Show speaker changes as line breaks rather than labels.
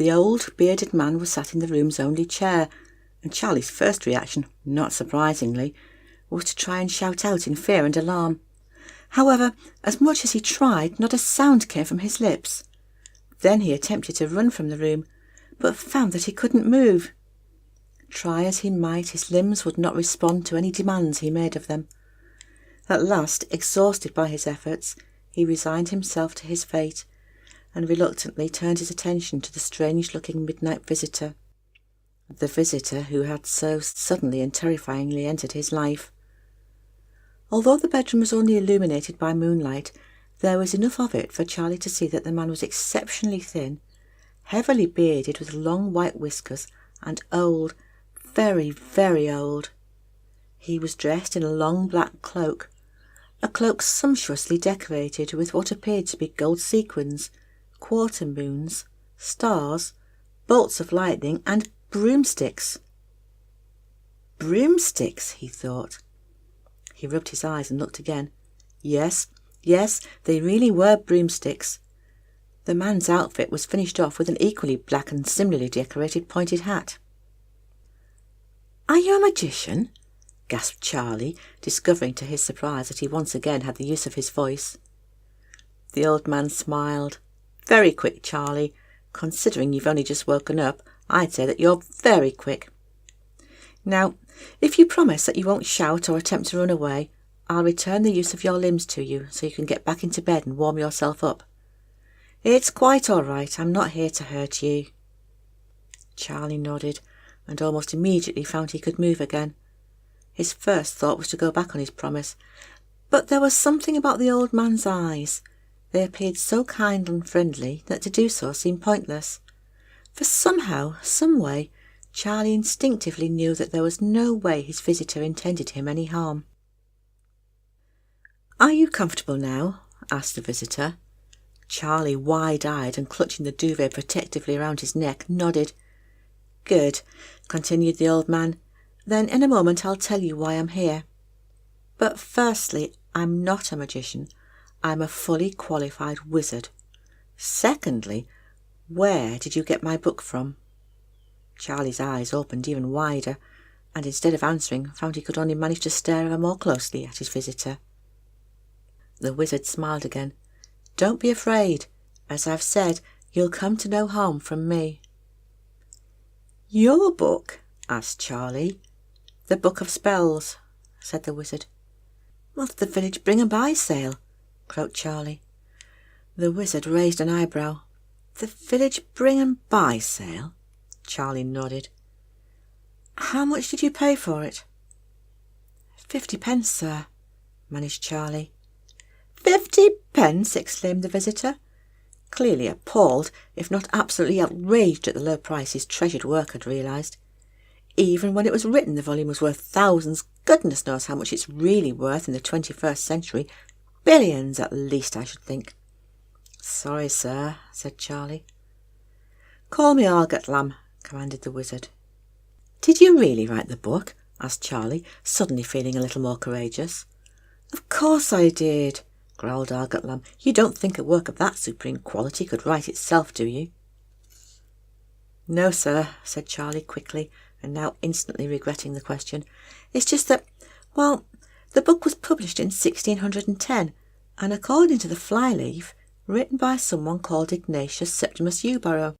The old bearded man was sat in the room's only chair, and Charlie's first reaction, not surprisingly, was to try and shout out in fear and alarm. However, as much as he tried, not a sound came from his lips. Then he attempted to run from the room, but found that he couldn't move. Try as he might, his limbs would not respond to any demands he made of them. At last, exhausted by his efforts, he resigned himself to his fate, and reluctantly turned his attention to the strange-looking midnight visitor. The visitor who had so suddenly and terrifyingly entered his life. Although the bedroom was only illuminated by moonlight, there was enough of it for Charlie to see that the man was exceptionally thin, heavily bearded with long white whiskers, and old, very, very old. He was dressed in a long black cloak, a cloak sumptuously decorated with what appeared to be gold sequins, quarter moons, stars, bolts of lightning, and broomsticks. Broomsticks, he thought. He rubbed his eyes and looked again. Yes, they really were broomsticks. The man's outfit was finished off with an equally black and similarly decorated pointed hat. "Are you a magician?" gasped Charlie, discovering to his surprise that he once again had the use of his voice. The old man smiled. "Very quick, Charlie. Considering you've only just woken up, I'd say that you're very quick. Now, if you promise that you won't shout or attempt to run away, I'll return the use of your limbs to you so you can get back into bed and warm yourself up. It's quite all right. I'm not here to hurt you." Charlie nodded, and almost immediately found he could move again. His first thought was to go back on his promise, but there was something about the old man's eyes. They appeared so kind and friendly that to do so seemed pointless. For somehow, some way, Charlie instinctively knew that there was no way his visitor intended him any harm. "Are you comfortable now?" asked the visitor. Charlie, wide-eyed and clutching the duvet protectively around his neck, nodded. "Good," continued the old man. "Then in a moment I'll tell you why I'm here. But firstly, I'm not a magician. I'm a fully qualified wizard. Secondly, where did you get my book from?" Charlie's eyes opened even wider, and instead of answering, found he could only manage to stare ever more closely at his visitor. The wizard smiled again. "Don't be afraid. As I've said, you'll come to no harm from me." "Your book?" asked Charlie. "The Book of Spells," said the wizard. "What's the village bring and buy sale?" croaked Charlie. The wizard raised an eyebrow. "The village bring and buy sale?" Charlie nodded. "How much did you pay for it?" 50 pence, sir," managed Charlie. 50 pence! exclaimed the visitor, clearly appalled, if not absolutely outraged at the low price his treasured work had realised. Even when it was written the volume was worth thousands. Goodness knows how much it's really worth in the 21st century. Billions at least, I should think. "Sorry, sir," said Charlie. "Call me Argatlam," commanded the wizard. "Did you really write the book?" asked Charlie, suddenly feeling a little more courageous. "Of course I did," growled Argatlam. "You don't think a work of that supreme quality could write itself, do you?" "No, sir," said Charlie quickly, and now instantly regretting the question. "It's just that, well, the book was published in 1610, and according to the flyleaf, written by someone called Ignatius Septimus Ewborough.